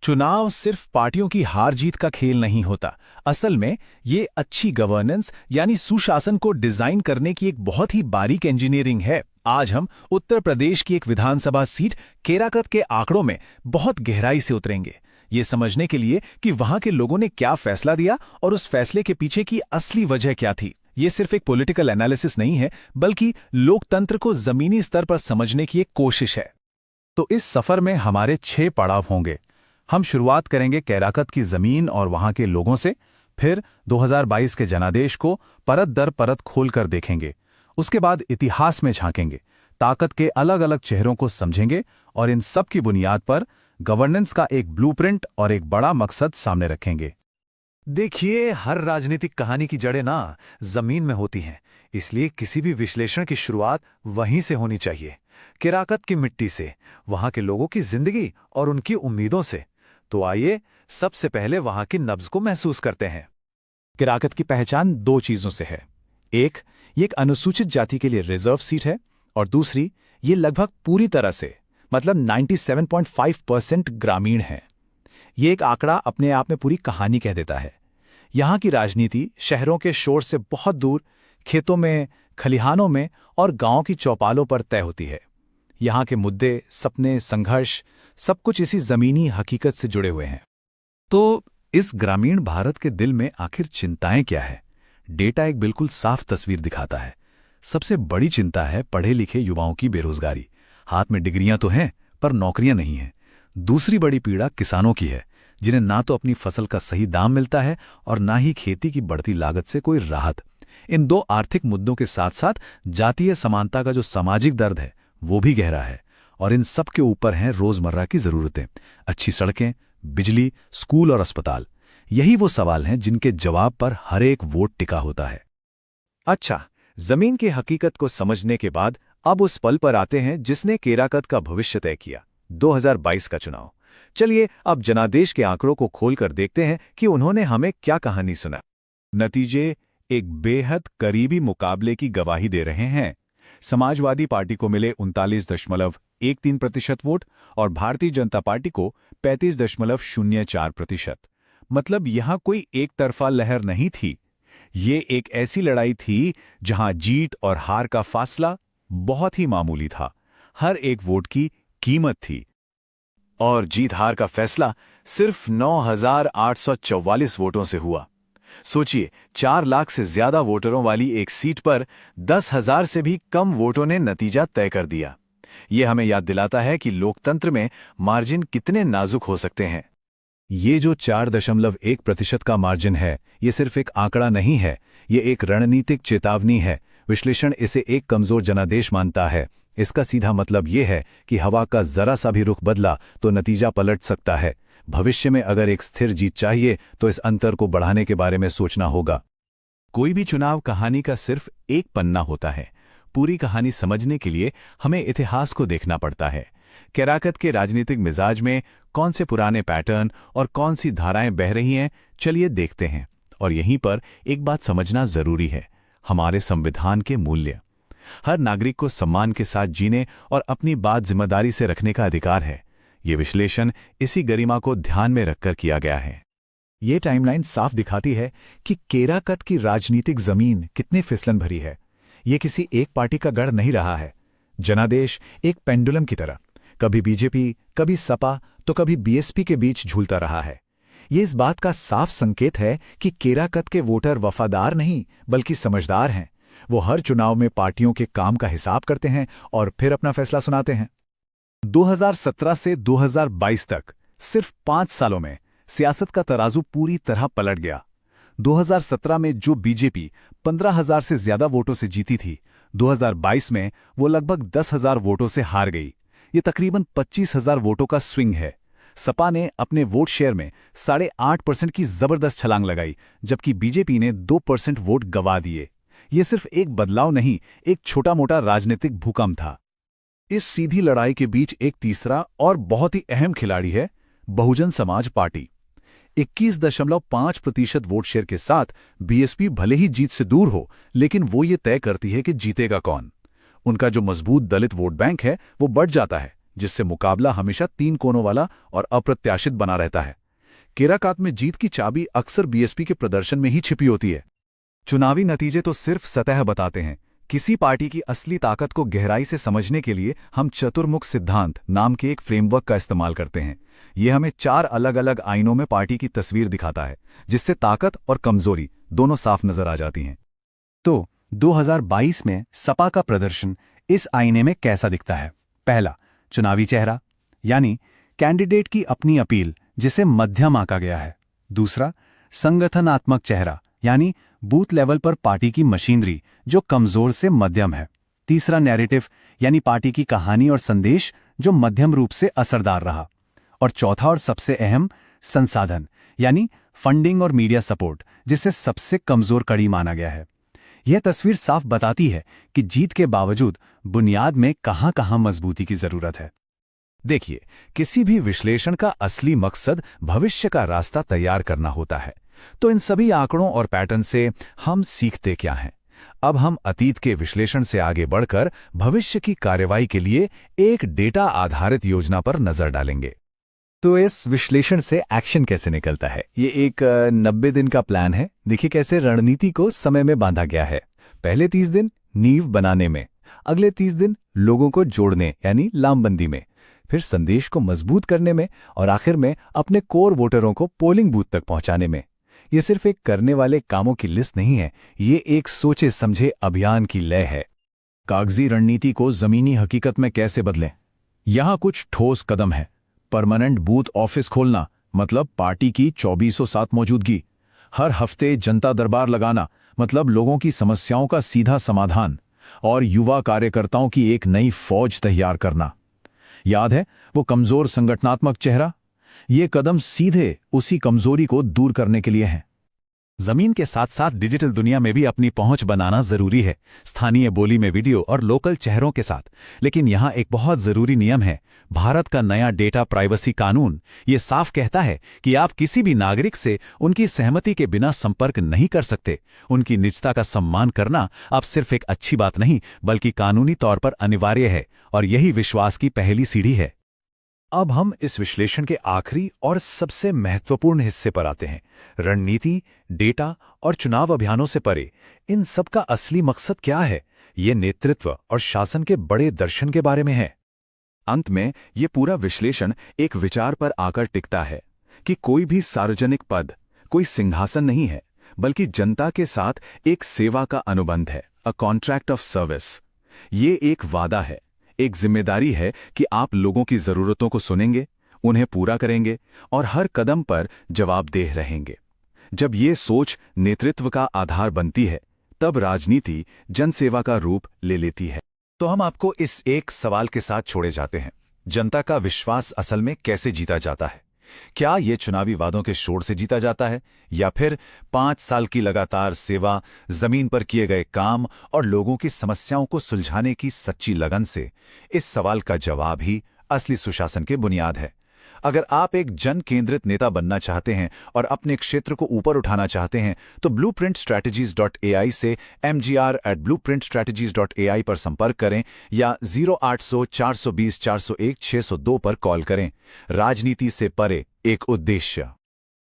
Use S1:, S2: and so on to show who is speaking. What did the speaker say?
S1: चुनाव सिर्फ पार्टियों की हार जीत का खेल नहीं होता। असल में ये अच्छी गवर्नेंस यानी सुशासन को डिजाइन करने की एक बहुत ही बारीक इंजीनियरिंग है। आज हम उत्तर प्रदेश की एक विधानसभा सीट केराकत के आंकड़ों में बहुत गहराई से उतरेंगे, ये समझने के लिए कि वहां के लोगों ने क्या फैसला दिया और उस फैसले के पीछे की असली वजह क्या थी। ये सिर्फ एक पॉलिटिकल एनालिसिस नहीं है, बल्कि लोकतंत्र को जमीनी स्तर पर समझने की एक कोशिश है।
S2: तो इस सफर में हमारे 6 पड़ाव होंगे। हम शुरुआत करेंगे केराकत की जमीन और वहां के लोगों से, फिर 2022 के जनादेश को परत दर परत खोलकर देखेंगे। उसके बाद इतिहास में झांकेंगे, ताकत के अलग अलग चेहरों को समझेंगे और इन सब की बुनियाद पर गवर्नेंस का एक ब्लूप्रिंट और एक बड़ा मकसद सामने रखेंगे।
S3: देखिए, हर राजनीतिक कहानी की जड़ें ना जमीन में होती हैं, इसलिए किसी भी विश्लेषण की शुरुआत वहीं से होनी चाहिए, केराकत की मिट्टी से, वहां के लोगों की जिंदगी और उनकी उम्मीदों से। तो आइए सबसे पहले वहां की नब्ज को महसूस करते हैं।
S1: केराकत की पहचान 2 चीजों से है। एक, ये एक अनुसूचित जाति के लिए रिजर्व सीट है, और दूसरी, ये लगभग पूरी तरह से मतलब 97.5% ग्रामीण है। ये एक आंकड़ा अपने आप में पूरी कहानी कह देता है। यहाँ की राजनीति शहरों के शोर से बहुत दूर, खेतों में, खलिहानों में और गांव की चौपालों पर तय होती है। यहाँ के मुद्दे, सपने, संघर्ष, सब कुछ इसी जमीनी हकीकत से जुड़े हुए हैं।
S2: तो इस ग्रामीण भारत के दिल में आखिर चिंताएं क्या है? डेटा एक बिल्कुल साफ तस्वीर दिखाता है। सबसे बड़ी चिंता है पढ़े लिखे युवाओं की बेरोजगारी। हाथ में डिग्रियां तो हैं, पर नौकरियां नहीं हैं। दूसरी बड़ी पीड़ा किसानों की है, जिन्हें ना तो अपनी फसल का सही दाम मिलता है और ना ही खेती की बढ़ती लागत से कोई राहत। इन 2 आर्थिक मुद्दों के साथ साथ जातीय समानता का जो सामाजिक दर्द है, वो भी गहरा है। और इन सब के ऊपर हैं रोजमर्रा की जरूरतें, अच्छी सड़कें, बिजली, स्कूल और अस्पताल। यही वो सवाल हैं जिनके जवाब पर हर एक वोट टिका होता है।
S3: अच्छा, जमीन की हकीकत को समझने के बाद अब उस पल पर आते हैं जिसने केराकत का भविष्य तय किया, 2022 का चुनाव। चलिए अब जनादेश के आंकड़ों को खोलकर देखते हैं कि उन्होंने हमें क्या कहानी सुना।
S2: नतीजे एक बेहद करीबी मुकाबले की गवाही दे रहे हैं। समाजवादी पार्टी को मिले 39.13% वोट और भारतीय जनता पार्टी को 35.04%। मतलब यहां कोई एक तरफा लहर नहीं थी। ये एक ऐसी लड़ाई थी जहां जीत और हार का फासला बहुत ही मामूली था। हर एक वोट की कीमत थी।
S1: और जीत हार का फैसला सिर्फ 9,844 वोटों से हुआ। सोचिए, 4 लाख से ज्यादा वोटरों वाली एक सीट पर 10,000 से भी कम वोटों ने नतीजा तय कर दिया। ये हमें याद दिलाता है कि लोकतंत्र में मार्जिन कितने नाजुक हो सकते हैं।
S2: ये जो 4.1% का मार्जिन है, ये सिर्फ एक आंकड़ा नहीं है, ये एक रणनीतिक चेतावनी है। विश्लेषण इसे एक कमजोर जनादेश मानता है। इसका सीधा मतलब ये है कि हवा का जरा सा भी रुख बदला तो नतीजा पलट सकता है। भविष्य में अगर एक स्थिर जीत चाहिए तो इस अंतर को बढ़ाने के बारे में सोचना होगा। कोई भी चुनाव कहानी का सिर्फ एक पन्ना होता है। पूरी कहानी समझने के लिए हमें इतिहास को देखना पड़ता है। केराकत के राजनीतिक मिजाज में कौन से पुराने पैटर्न और कौन सी धाराएं बह रही हैं, चलिए देखते हैं। और यहीं पर एक बात समझना जरूरी है, हमारे संविधान के मूल्य। हर नागरिक को सम्मान के साथ जीने और अपनी बात जिम्मेदारी से रखने का अधिकार है। ये विश्लेषण इसी गरिमा को ध्यान में रखकर किया गया है।
S1: ये टाइमलाइन साफ दिखाती है कि केराकत की राजनीतिक जमीन कितनी फिसलन भरी है। ये किसी एक पार्टी का गढ़ नहीं रहा है। जनादेश एक पेंडुलम की तरह कभी बीजेपी, कभी सपा तो कभी बीएसपी के बीच झूलता रहा है। ये इस बात का साफ संकेत है कि केराकत के वोटर वफादार नहीं बल्कि समझदार हैं। वो हर चुनाव में पार्टियों के काम का हिसाब करते हैं और फिर अपना फैसला सुनाते हैं।
S2: 2017 से 2022 तक सिर्फ 5 सालों में सियासत का तराजू पूरी तरह पलट गया। 2017 में जो बीजेपी 15,000 से ज्यादा वोटों से जीती थी, 2022 में वो लगभग 10,000 वोटों से हार गई। ये तकरीबन 25,000 वोटों का स्विंग है। सपा ने अपने वोट शेयर में 8.5% की जबरदस्त छलांग लगाई, जबकि बीजेपी ने 2% वोट गंवा दिए। ये सिर्फ एक बदलाव नहीं, एक छोटा मोटा राजनीतिक भूकंप था। इस सीधी लड़ाई के बीच एक तीसरा और बहुत ही अहम खिलाड़ी है Bahujan Samaj party. 21.5% vote share के साथ बीएसपी भले ही जीत से दूर हो, लेकिन वो ये तय करती है कि जीतेगा कौन। उनका जो मजबूत दलित वोट बैंक है वो बढ़ जाता है, जिससे मुकाबला हमेशा 3 कोनों वाला और अप्रत्याशित बना रहता है। केराकात में जीत की चाबी अक्सर बीएसपी के प्रदर्शन में ही छिपी होती है। चुनावी नतीजे तो सिर्फ सतह बताते हैं। किसी पार्टी की असली ताकत को गहराई से समझने के लिए हम चतुर्मुख सिद्धांत नाम के एक फ्रेमवर्क का इस्तेमाल करते हैं। यह हमें 4 अलग-अलग आईनों में पार्टी की तस्वीर दिखाता है, जिससे ताकत और कमजोरी दोनों साफ नजर आ जाती हैं।
S4: तो 2022 में सपा का प्रदर्शन इस आईने में कैसा दिखता है? पहला, चुनावी चेहरा, यानी कैंडिडेट की अपनी अपील, जिसे मध्यम आंका गया है। दूसरा, संगठनात्मक चेहरा, यानी बूथ लेवल पर पार्टी की मशीनरी, जो कमजोर से मध्यम है। तीसरा, नैरेटिव, यानी पार्टी की कहानी और संदेश, जो मध्यम रूप से असरदार रहा। और चौथा और सबसे अहम, संसाधन, यानी फंडिंग और मीडिया सपोर्ट, जिसे सबसे कमजोर कड़ी माना गया है। यह तस्वीर साफ बताती है कि जीत के बावजूद बुनियाद में कहां-कहां मजबूती की जरूरत है।
S2: देखिए, किसी भी विश्लेषण का असली मकसद भविष्य का रास्ता तैयार करना होता है। तो इन सभी आंकड़ों और पैटर्न से हम सीखते क्या हैं? अब हम अतीत के विश्लेषण से आगे बढ़कर भविष्य की कार्रवाई के लिए एक डेटा आधारित योजना पर नजर डालेंगे।
S1: तो इस विश्लेषण से एक्शन कैसे निकलता है? ये एक 90 दिन का प्लान है। देखिए कैसे रणनीति को समय में बांधा गया है। पहले 30 दिन नींव बनाने में, अगले 30 दिन लोगों को जोड़ने यानी लामबंदी में, फिर संदेश को मजबूत करने में, और आखिर में अपने कोर वोटरों को पोलिंग बूथ तक पहुंचाने में। ये सिर्फ एक करने वाले कामों की लिस्ट नहीं है, ये एक सोचे समझे अभियान की लय है।
S2: कागजी रणनीति को जमीनी हकीकत में कैसे बदलें? यहां कुछ ठोस कदम है। परमानेंट बूथ ऑफिस खोलना, मतलब पार्टी की 24/7 मौजूदगी। हर हफ्ते जनता दरबार लगाना, मतलब लोगों की समस्याओं का सीधा समाधान। और युवा कार्यकर्ताओं की एक नई फौज तैयार करना। याद है वो कमजोर संगठनात्मक चेहरा? ये कदम सीधे उसी कमजोरी को दूर करने के लिए हैं।
S1: जमीन के साथ साथ डिजिटल दुनिया में भी अपनी पहुंच बनाना जरूरी है, स्थानीय बोली में वीडियो और लोकल चेहरों के साथ। लेकिन यहां एक बहुत जरूरी नियम है। भारत का नया डेटा प्राइवेसी कानून ये साफ कहता है कि आप किसी भी नागरिक से उनकी सहमति के बिना संपर्क नहीं कर सकते। उनकी निजता का सम्मान करना अब सिर्फ एक अच्छी बात नहीं, बल्कि कानूनी तौर पर अनिवार्य है, और यही विश्वास की पहली सीढ़ी है।
S3: अब हम इस विश्लेषण के आखिरी और सबसे महत्वपूर्ण हिस्से पर आते हैं। रणनीति, डेटा और चुनाव अभियानों से परे इन सब का असली मकसद क्या है? ये नेतृत्व और शासन के बड़े दर्शन के बारे में है।
S2: अंत में ये पूरा विश्लेषण एक विचार पर आकर टिकता है कि कोई भी सार्वजनिक पद कोई सिंहासन नहीं है, बल्कि जनता के साथ एक सेवा का अनुबंध है, अ कॉन्ट्रैक्ट ऑफ सर्विस। ये एक वादा है, एक जिम्मेदारी है कि आप लोगों की जरूरतों को सुनेंगे, उन्हें पूरा करेंगे और हर कदम पर जवाबदेह रहेंगे। जब ये सोच नेतृत्व का आधार बनती है, तब राजनीति जनसेवा का रूप ले लेती है।
S1: तो हम आपको इस एक सवाल के साथ छोड़े जाते हैं। जनता का विश्वास असल में कैसे जीता जाता है? क्या ये चुनावी वादों के शोर से जीता जाता है, या फिर 5 साल की लगातार सेवा, जमीन पर किए गए काम और लोगों की समस्याओं को सुलझाने की सच्ची लगन से? इस सवाल का जवाब ही असली सुशासन के बुनियाद है। अगर आप एक जन केंद्रित नेता बनना चाहते हैं और अपने क्षेत्र को ऊपर उठाना चाहते हैं, तो blueprintstrategies.ai से mgr@blueprintstrategies.ai पर संपर्क करें या 0800 420 401 602 पर कॉल करें। राजनीति से परे एक उद्देश्य।